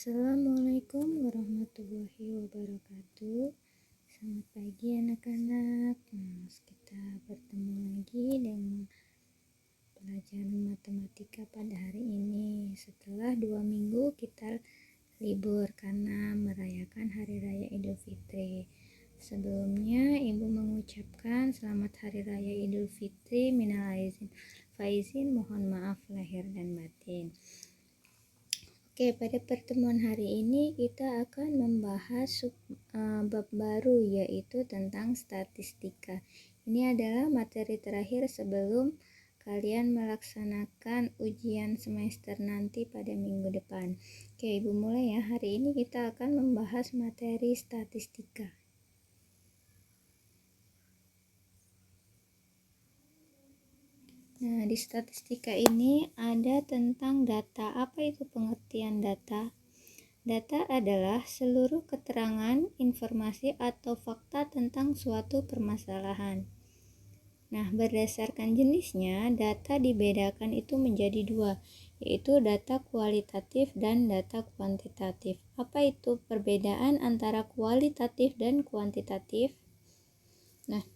Assalamualaikum warahmatullahi wabarakatuh. Selamat pagi anak-anak. Kita bertemu lagi dengan pelajaran matematika pada hari ini. Setelah 2 minggu kita libur karena merayakan Hari Raya Idul Fitri. Sebelumnya Ibu mengucapkan selamat Hari Raya Idul Fitri, minal aizin faizin, mohon maaf lahir dan batin. Oke, pada pertemuan hari ini kita akan membahas bab baru, yaitu tentang statistika. Ini adalah materi terakhir sebelum kalian melaksanakan ujian semester nanti pada minggu depan. Oke, Ibu mulai ya. Hari ini kita akan membahas materi statistika. Nah, di statistika ini ada tentang data. Apa itu pengertian data? Data adalah seluruh keterangan, informasi, atau fakta tentang suatu permasalahan. Nah, berdasarkan jenisnya, data dibedakan itu menjadi dua, yaitu data kualitatif dan data kuantitatif. Apa itu perbedaan antara kualitatif dan kuantitatif? Nah,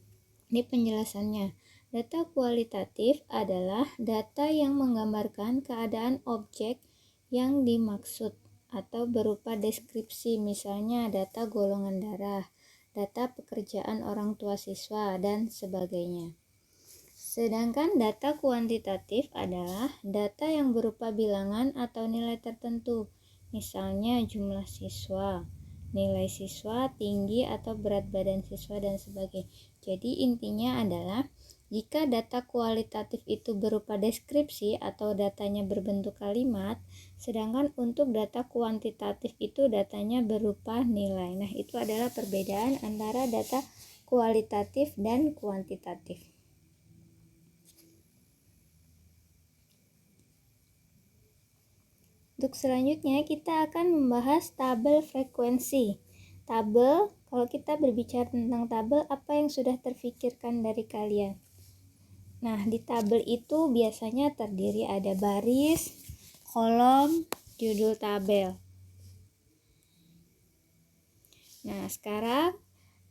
ini penjelasannya. Data kualitatif adalah data yang menggambarkan keadaan objek yang dimaksud atau berupa deskripsi, misalnya data golongan darah, data pekerjaan orang tua siswa, dan sebagainya. Sedangkan data kuantitatif adalah data yang berupa bilangan atau nilai tertentu, misalnya jumlah siswa, nilai siswa, tinggi atau berat badan siswa, dan sebagainya. Jadi intinya adalah jika data kualitatif itu berupa deskripsi atau datanya berbentuk kalimat, sedangkan untuk data kuantitatif itu datanya berupa nilai. Nah, itu adalah perbedaan antara data kualitatif dan kuantitatif. Untuk selanjutnya kita akan membahas tabel frekuensi. Tabel, kalau kita berbicara tentang tabel, apa yang sudah terfikirkan dari kalian? Nah, di tabel itu biasanya terdiri ada baris, kolom, judul tabel. Nah, sekarang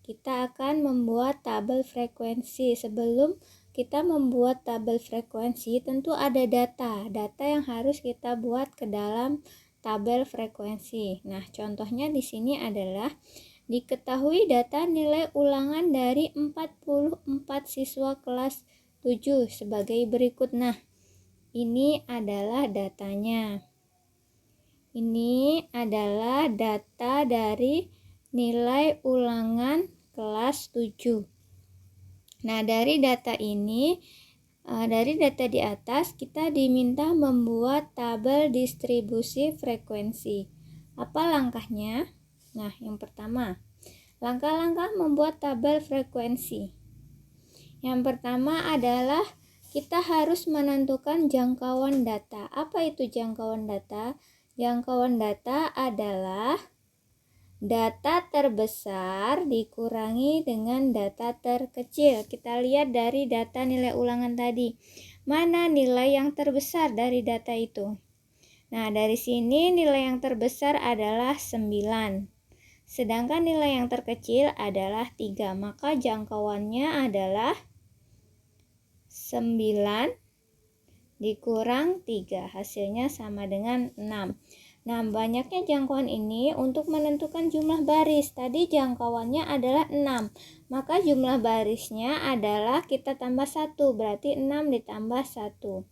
kita akan membuat tabel frekuensi. Sebelum kita membuat tabel frekuensi, tentu ada data yang harus kita buat ke dalam tabel frekuensi. Nah, contohnya di sini adalah diketahui data nilai ulangan dari 44 siswa kelas 7 sebagai berikut. Nah, ini adalah datanya. Ini adalah data dari nilai ulangan kelas 7. Nah, dari data ini, dari data di atas, kita diminta membuat tabel distribusi frekuensi. Apa langkahnya? Nah, yang pertama, langkah-langkah membuat tabel frekuensi. Yang pertama adalah kita harus menentukan jangkauan data. Apa itu jangkauan data? Jangkauan data adalah data terbesar dikurangi dengan data terkecil. Kita lihat dari data nilai ulangan tadi. Mana nilai yang terbesar dari data itu? Nah, dari sini nilai yang terbesar adalah 9. Sedangkan nilai yang terkecil adalah 3. Maka jangkauannya adalah 9 dikurang 3. Hasilnya sama dengan 6. Nah, banyaknya jangkauan ini untuk menentukan jumlah baris. Tadi jangkauannya adalah 6. Maka jumlah barisnya adalah kita tambah 1. Berarti 6 ditambah 1.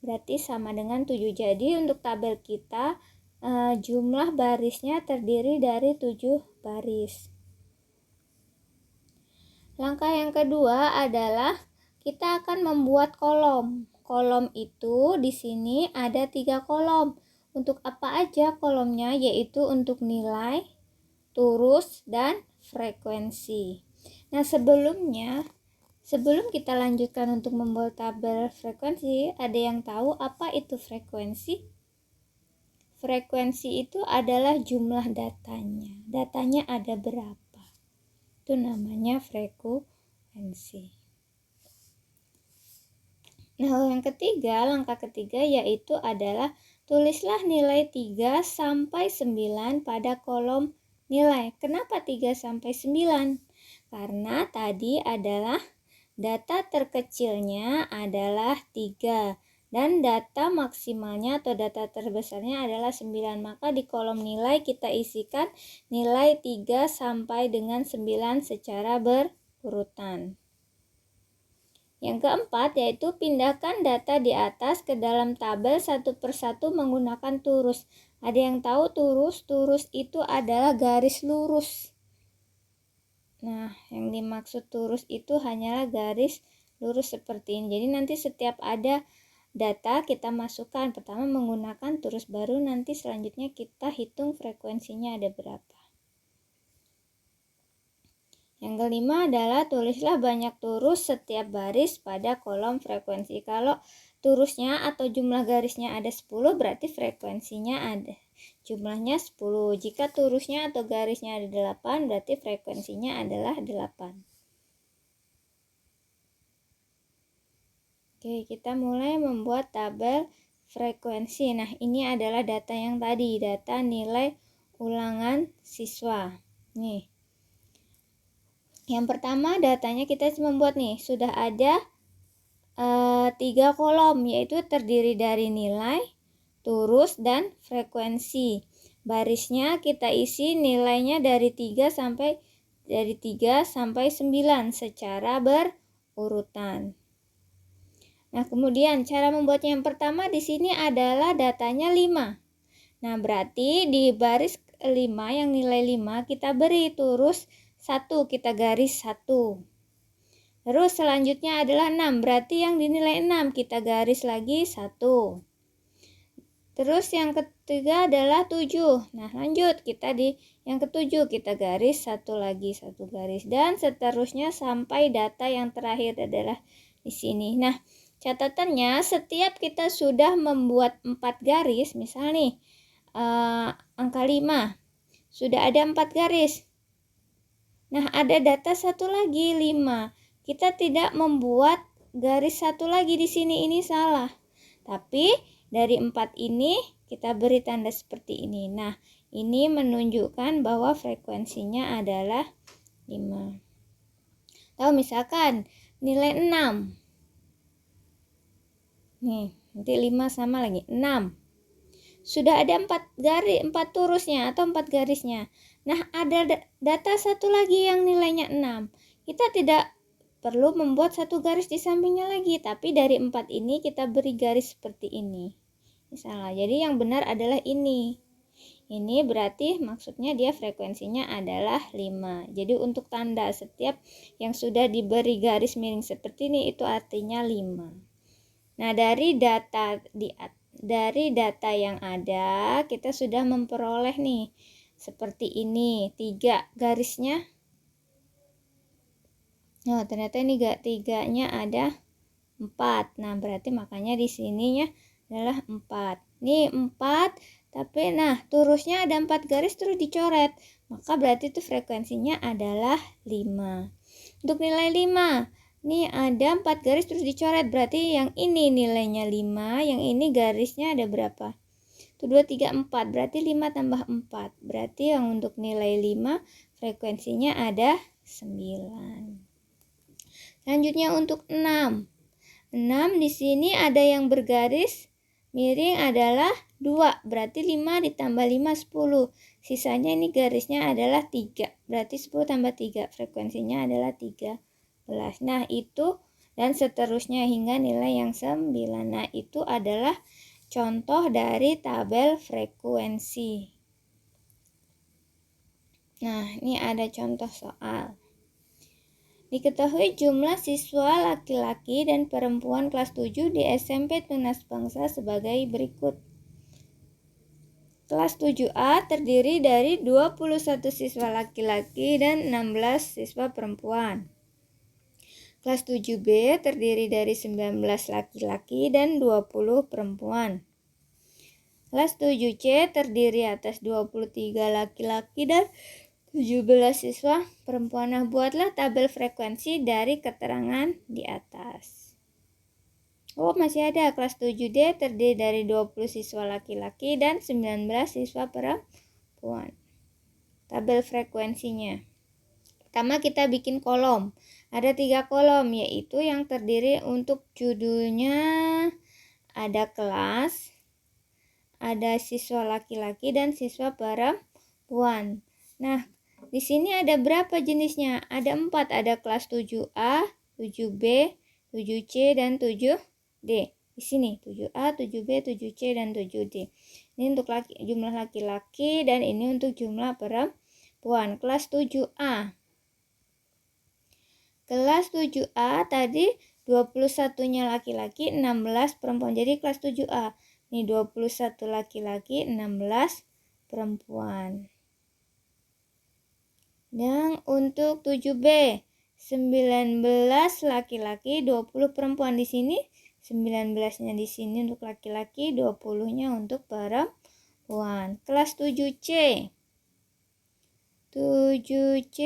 Berarti sama dengan 7. Jadi untuk tabel kita jumlah barisnya terdiri dari 7 baris. Langkah yang kedua adalah kita akan membuat kolom. Kolom itu di sini ada 3 kolom. Untuk apa aja kolomnya? Yaitu untuk nilai, turus, dan frekuensi. Nah, sebelum kita lanjutkan untuk membuat tabel frekuensi, ada yang tahu apa itu frekuensi? Frekuensi itu adalah jumlah datanya. Datanya ada berapa? Itu namanya frekuensi. Nah, langkah ketiga yaitu adalah tulislah nilai 3 sampai 9 pada kolom nilai. Kenapa 3 sampai 9? Karena tadi adalah data terkecilnya adalah 3 dan data maksimalnya atau data terbesarnya adalah 9. Maka di kolom nilai kita isikan nilai 3 sampai dengan 9 secara berurutan. Yang keempat yaitu pindahkan data di atas ke dalam tabel satu persatu menggunakan turus. Ada yang tahu turus? Turus itu adalah garis lurus. Nah, yang dimaksud turus itu hanyalah garis lurus seperti ini. Jadi nanti setiap ada data kita masukkan. Pertama menggunakan turus, baru nanti selanjutnya kita hitung frekuensinya ada berapa. Yang kelima adalah tulislah banyak turus setiap baris pada kolom frekuensi. Kalau turusnya atau jumlah garisnya ada 10, berarti frekuensinya ada jumlahnya 10. Jika turusnya atau garisnya ada 8, berarti frekuensinya adalah 8. Oke, kita mulai membuat tabel frekuensi. Nah, ini adalah data yang tadi, data nilai ulangan siswa. Nih. Yang pertama datanya kita membuat nih, sudah ada 3 kolom, yaitu terdiri dari nilai, turus, dan frekuensi. Barisnya kita isi nilainya dari 3 sampai 9 secara berurutan. Nah, kemudian cara membuatnya yang pertama di sini adalah datanya 5. Nah, berarti di baris 5 yang nilai 5 kita beri turus 1, kita garis 1. Terus selanjutnya adalah 6, berarti yang dinilai 6 kita garis lagi 1. Terus yang ketiga adalah 7. Nah, lanjut kita di yang ketujuh kita garis 1 lagi, 1 garis, dan seterusnya sampai data yang terakhir adalah di sini. Nah, catatannya setiap kita sudah membuat 4 garis, misal nih angka 5 sudah ada 4 garis. Nah, ada data satu lagi 5. Kita tidak membuat garis satu lagi di sini, ini salah. Tapi dari 4 ini kita beri tanda seperti ini. Nah, ini menunjukkan bahwa frekuensinya adalah 5. Tahu misalkan nilai 6. Nih, nanti 5 sama lagi 6. Sudah ada 4 turusnya atau 4 garisnya. Nah, ada data satu lagi yang nilainya 6. Kita tidak perlu membuat satu garis di sampingnya lagi, tapi dari 4 ini kita beri garis seperti ini. Misalnya, jadi yang benar adalah ini. Ini berarti maksudnya dia frekuensinya adalah 5. Jadi untuk tanda setiap yang sudah diberi garis miring seperti ini itu artinya 5. Nah, dari data yang ada kita sudah memperoleh nih seperti ini 3 garisnya. Nah, ternyata ini 3-nya ada 4. Nah, berarti makanya di sininya adalah 4. Nih 4, tapi nah turusnya ada 4 garis terus dicoret. Maka berarti itu frekuensinya adalah 5. Untuk nilai 5, nih ada 4 garis terus dicoret, berarti yang ini nilainya 5, yang ini garisnya ada berapa? 1, 2, 3, 4, berarti 5 tambah 4. Berarti yang untuk nilai 5 frekuensinya ada 9. Selanjutnya untuk 6. 6 di sini ada yang bergaris miring adalah 2, berarti 5 ditambah 5 10. Sisanya ini garisnya adalah 3, berarti 10 tambah 3, frekuensinya adalah 13. Nah, itu dan seterusnya hingga nilai yang 9. Nah, itu adalah contoh dari tabel frekuensi. Nah, ini ada contoh soal. Diketahui jumlah siswa laki-laki dan perempuan kelas 7 di SMP Tunas Bangsa sebagai berikut. Kelas 7A terdiri dari 21 siswa laki-laki dan 16 siswa perempuan. Kelas 7B terdiri dari 19 laki-laki dan 20 perempuan. Kelas 7C terdiri atas 23 laki-laki dan 17 siswa perempuan. Nah, buatlah tabel frekuensi dari keterangan di atas. Oh, masih ada. Kelas 7D terdiri dari 20 siswa laki-laki dan 19 siswa perempuan. Tabel frekuensinya. Pertama kita bikin kolom. Ada 3 kolom, yaitu yang terdiri untuk judulnya ada kelas, ada siswa laki-laki dan siswa perempuan. Nah, di sini ada berapa jenisnya? Ada 4, ada kelas 7A, 7B, 7C, dan 7D. Di sini 7A, 7B, 7C, dan 7D. Ini untuk jumlah laki-laki dan ini untuk jumlah perempuan. Kelas 7A. Kelas 7A tadi 21-nya laki-laki, 16 perempuan. Jadi kelas 7A. Ini 21 laki-laki, 16 perempuan. Dan untuk 7B, 19 laki-laki, 20 perempuan. Di sini 19-nya di sini untuk laki-laki, 20-nya untuk perempuan. Kelas 7C. 7C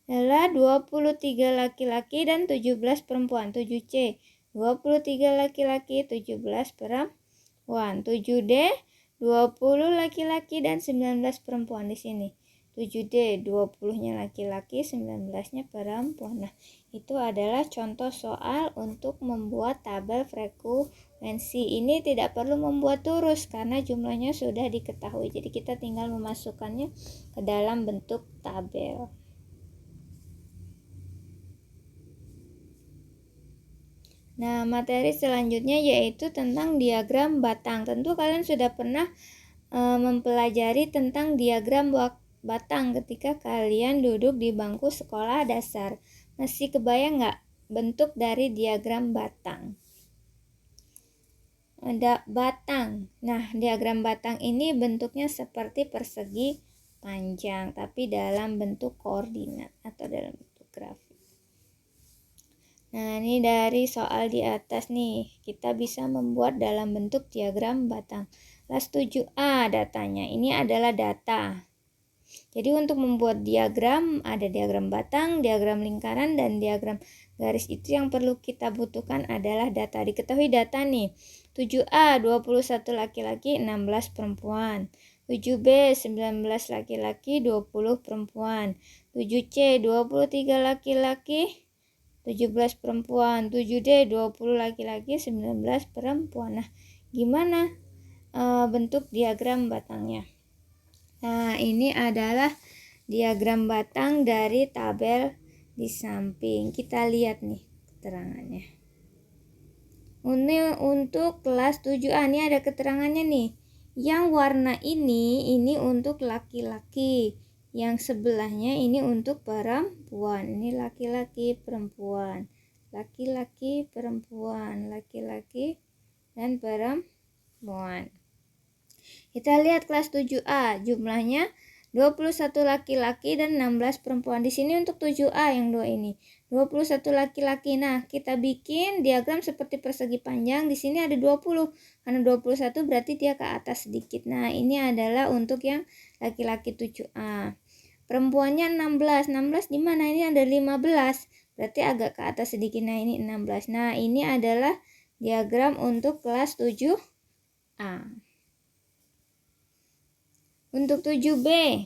adalah 23 laki-laki dan 17 perempuan. 7C 23 laki-laki, 17 perempuan. 7D 20 laki-laki dan 19 perempuan di sini. 7D 20-nya laki-laki, 19-nya perempuan. Nah, itu adalah contoh soal untuk membuat tabel frekuensi. Ini tidak perlu membuat terus karena jumlahnya sudah diketahui. Jadi kita tinggal memasukkannya ke dalam bentuk tabel. Nah, materi selanjutnya yaitu tentang diagram batang. Tentu kalian sudah pernah mempelajari tentang diagram batang ketika kalian duduk di bangku sekolah dasar. Masih kebayang nggak bentuk dari diagram batang? Ada batang. Nah, diagram batang ini bentuknya seperti persegi panjang, tapi dalam bentuk koordinat atau dalam bentuk grafik. Nah, ini dari soal di atas nih, kita bisa membuat dalam bentuk diagram batang. Kelas 7A datanya, ini adalah data. Jadi untuk membuat diagram, ada diagram batang, diagram lingkaran, dan diagram garis. Itu yang perlu kita butuhkan adalah data. Diketahui data nih, 7A 21 laki-laki, 16 perempuan. 7B 19 laki-laki, 20 perempuan. 7C 23 laki-laki, 17 perempuan. 7D 20 laki-laki, 19 perempuan. Nah, gimana bentuk diagram batangnya? Nah, ini adalah diagram batang dari tabel di samping. Kita lihat nih keterangannya. Ini untuk kelas 7A, ini ada keterangannya nih. Yang warna ini untuk laki-laki. Yang sebelahnya ini untuk perempuan. Ini laki-laki, perempuan. Laki-laki, perempuan. Laki-laki dan perempuan. Kita lihat kelas 7A, jumlahnya 21 laki-laki dan 16 perempuan. Di sini untuk 7A yang dua ini. 21 laki-laki. Nah, kita bikin diagram seperti persegi panjang. Di sini ada 20. Karena 21 berarti dia ke atas sedikit. Nah, ini adalah untuk yang laki-laki 7A. Perempuannya 16. 16 di mana? Ini ada 15. Berarti agak ke atas sedikit. Nah, ini 16. Nah, ini adalah diagram untuk kelas 7A. Untuk 7B,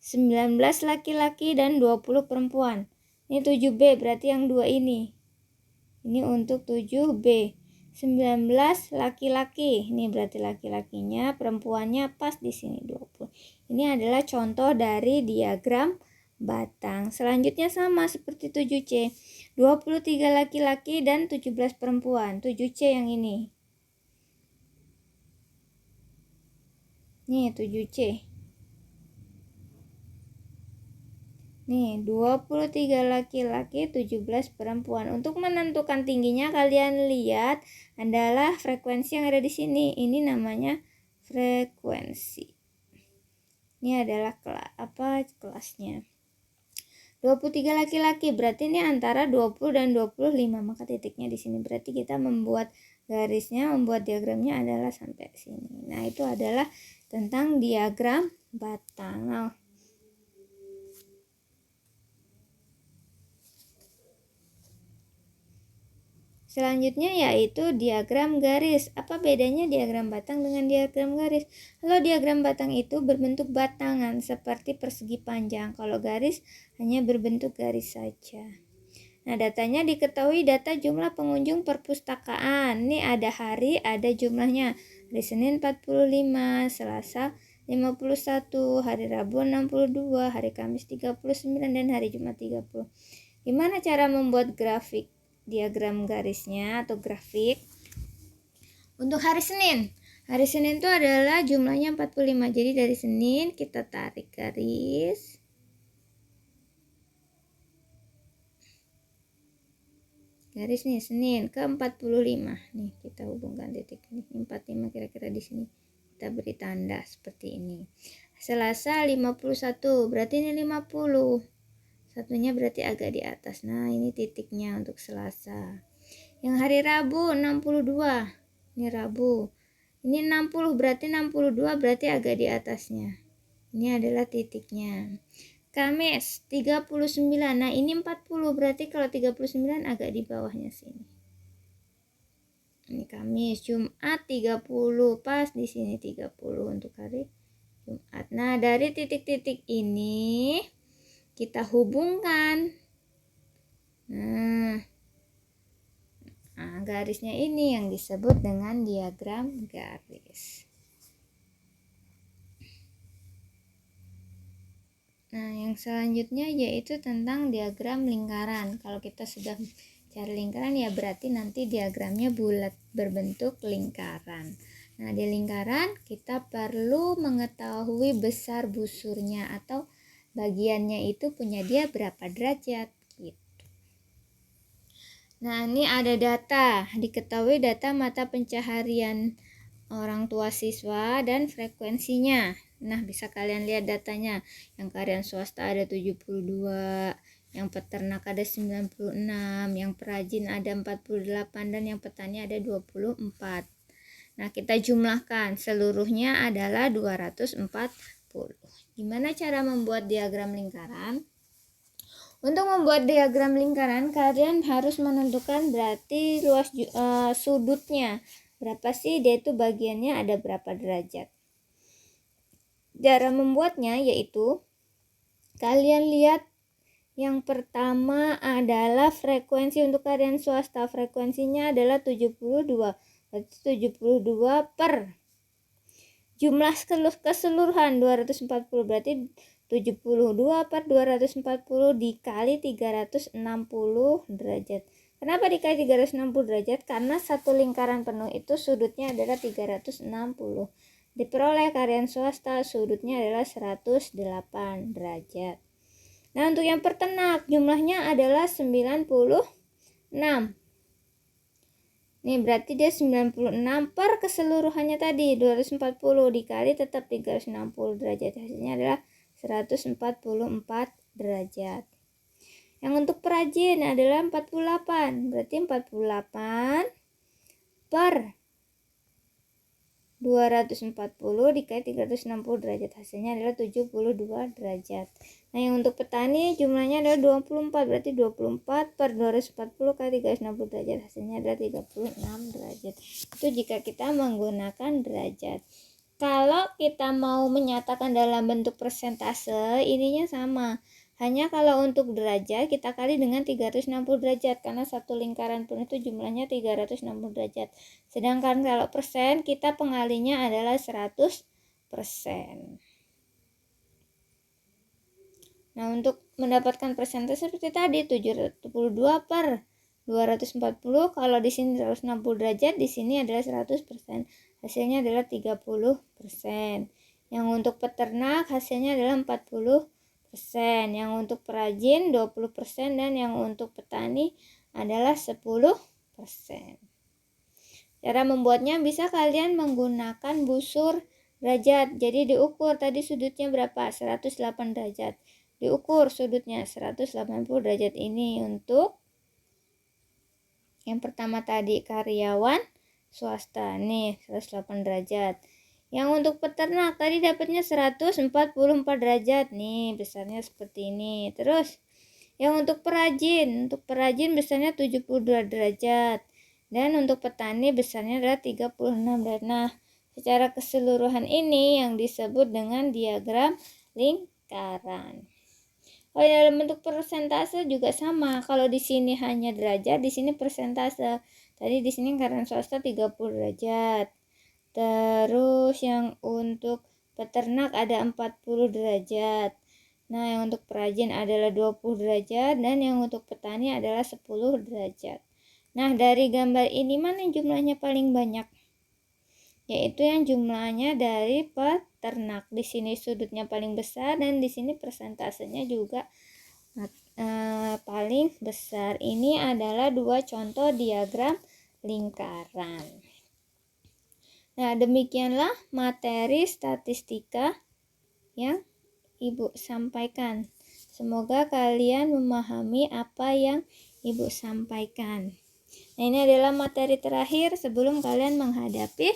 19 laki-laki dan 20 perempuan. Ini 7B berarti yang dua ini. Ini untuk 7B. 19 laki-laki. Ini berarti laki-lakinya, perempuannya pas di sini 20. Ini adalah contoh dari diagram batang. Selanjutnya sama seperti 7C. 23 laki-laki dan 17 perempuan. 7C yang ini. Nih 7C. Nih 23 laki-laki, 17 perempuan. Untuk menentukan tingginya kalian lihat adalah frekuensi yang ada di sini. Ini namanya frekuensi. Ini adalah kelasnya. 23 laki-laki berarti ini antara 20 dan 25. Maka titiknya di sini. Berarti kita membuat garisnya, membuat diagramnya adalah sampai sini. Nah, itu adalah tentang diagram batang. Nah, Selanjutnya yaitu diagram garis. Apa bedanya diagram batang dengan diagram garis? Kalau diagram batang itu berbentuk batangan seperti persegi panjang. Kalau garis hanya berbentuk garis saja. Nah, datanya diketahui data jumlah pengunjung perpustakaan. Ini ada hari, ada jumlahnya. Hari Senin 45, Selasa 51, hari Rabu 62, hari Kamis 39, dan hari Jumat 30. Gimana cara membuat grafik diagram garisnya atau grafik? Untuk hari Senin itu adalah jumlahnya 45. Jadi dari Senin kita tarik garis. Garis nih Senin ke 45. Nih kita hubungkan titik ini. 45 kira-kira di sini. Kita beri tanda seperti ini. Selasa 51, berarti ini 50. Satunya berarti agak di atas. Nah, ini titiknya untuk Selasa. Yang hari Rabu 62. Ini Rabu. Ini 60, berarti 62 berarti agak di atasnya. Ini adalah titiknya. Kamis 39. Nah, ini 40, berarti kalau 39 agak di bawahnya sini. Ini Kamis. Jumat 30, pas di sini 30 untuk hari Jumat. Nah, dari titik-titik ini kita hubungkan. Nah, garisnya ini yang disebut dengan diagram garis. Nah, yang selanjutnya yaitu tentang diagram lingkaran. Kalau kita sudah cari lingkaran ya berarti nanti diagramnya bulat berbentuk lingkaran. Nah, di lingkaran kita perlu mengetahui besar busurnya atau bagiannya itu punya dia berapa derajat gitu. Nah, ini ada data, diketahui data mata pencaharian orang tua siswa dan frekuensinya. Nah, bisa kalian lihat datanya. Yang karyawan swasta ada 72, yang peternak ada 96, yang perajin ada 48, dan yang petani ada 24. Nah, kita jumlahkan, seluruhnya adalah 240. Gimana cara membuat diagram lingkaran? Untuk membuat diagram lingkaran, kalian harus menentukan berarti luas sudutnya. Berapa sih dia itu bagiannya ada berapa derajat. Cara membuatnya yaitu kalian lihat yang pertama adalah frekuensi untuk karyawan swasta. Frekuensinya adalah 72. Berarti 72 per jumlah keseluruhan 240, berarti 72 per 240 dikali 360 derajat. Kenapa dikali 360 derajat? Karena satu lingkaran penuh itu sudutnya adalah 360. Diperoleh karyawan swasta sudutnya adalah 108 derajat. Nah, untuk yang peternak jumlahnya adalah 96. Nih berarti dia 96 per keseluruhannya tadi 240 dikali tetap 360 derajat. Hasilnya adalah 144 derajat. Yang untuk perajin adalah 48. Berarti 48 per 240 dikali 360 derajat. Hasilnya adalah 72 derajat. Nah, yang untuk petani jumlahnya adalah 24. Berarti 24 per 240 kali 360 derajat. Hasilnya adalah 36 derajat. Itu jika kita menggunakan derajat. Kalau kita mau menyatakan dalam bentuk persentase, ininya sama. Hanya kalau untuk derajat kita kali dengan 360 derajat karena satu lingkaran pun itu jumlahnya 360 derajat. Sedangkan kalau persen kita pengalinya adalah 100%. Nah, untuk mendapatkan persentase seperti tadi 72 per 240, kalau di sini 160 derajat, di sini adalah 100%. Hasilnya adalah 30%. Yang untuk peternak hasilnya adalah 40%. Yang untuk perajin 20% dan yang untuk petani adalah 10%. Cara membuatnya bisa kalian menggunakan busur derajat. Jadi diukur tadi sudutnya berapa? 108 derajat. Diukur sudutnya 180 derajat ini untuk yang pertama tadi karyawan swasta. Nih 108 derajat. Yang untuk peternak tadi dapatnya 144 derajat. Nih besarnya seperti ini. Terus yang untuk perajin besarnya 72 derajat. Dan untuk petani besarnya adalah 36 derajat. Nah, secara keseluruhan ini yang disebut dengan diagram lingkaran. Kalau dalam bentuk persentase juga sama. Kalau di sini hanya derajat, di sini persentase. Tadi di sini karena swasta 30 derajat. Terus yang untuk peternak ada 40 derajat. Nah, yang untuk perajin adalah 20 derajat dan yang untuk petani adalah 10 derajat. Nah, dari gambar ini mana jumlahnya paling banyak? Yaitu yang jumlahnya dari peternak. Di sini sudutnya paling besar dan di sini persentasenya juga paling besar. Ini adalah dua contoh diagram lingkaran. Nah, demikianlah materi statistika yang Ibu sampaikan. Semoga kalian memahami apa yang Ibu sampaikan. Nah, ini adalah materi terakhir sebelum kalian menghadapi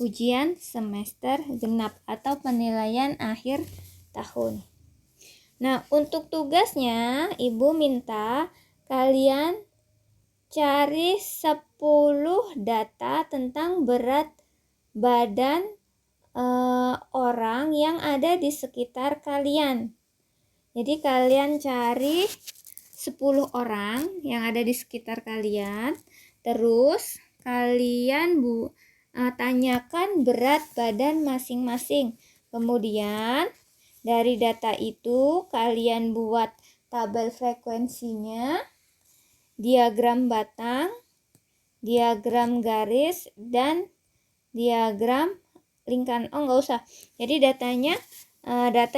ujian semester genap atau penilaian akhir tahun. Nah, untuk tugasnya Ibu minta kalian cari 10 data tentang berat badan orang yang ada di sekitar kalian. Jadi kalian cari 10 orang yang ada di sekitar kalian, terus kalian tanyakan berat badan masing-masing. Kemudian dari data itu kalian buat tabel frekuensinya, diagram batang, diagram garis, dan diagram lingkaran. Enggak usah. Jadi data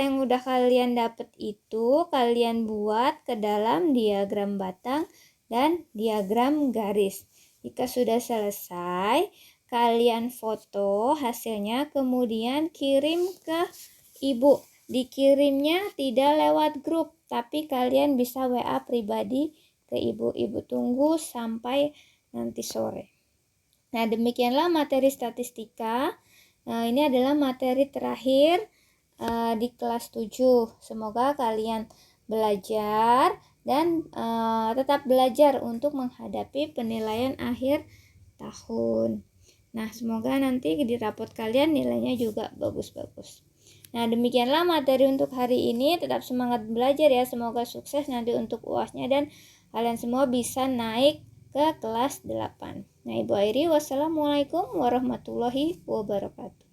yang udah kalian dapat itu kalian buat ke dalam diagram batang dan diagram garis. Jika sudah selesai, kalian foto hasilnya kemudian kirim ke Ibu. Dikirimnya tidak lewat grup, tapi kalian bisa WA pribadi ke Ibu. Ibu tunggu sampai nanti sore. Nah, demikianlah materi statistika. Ini adalah materi terakhir di kelas 7. Semoga kalian belajar dan tetap belajar untuk menghadapi penilaian akhir tahun. Nah, semoga nanti di rapot kalian nilainya juga bagus-bagus. Nah, demikianlah materi untuk hari ini. Tetap semangat belajar ya. Semoga sukses nanti untuk UASnya dan kalian semua bisa naik ke kelas 8. Nah, Ibu Airi, wassalamualaikum warahmatullahi wabarakatuh.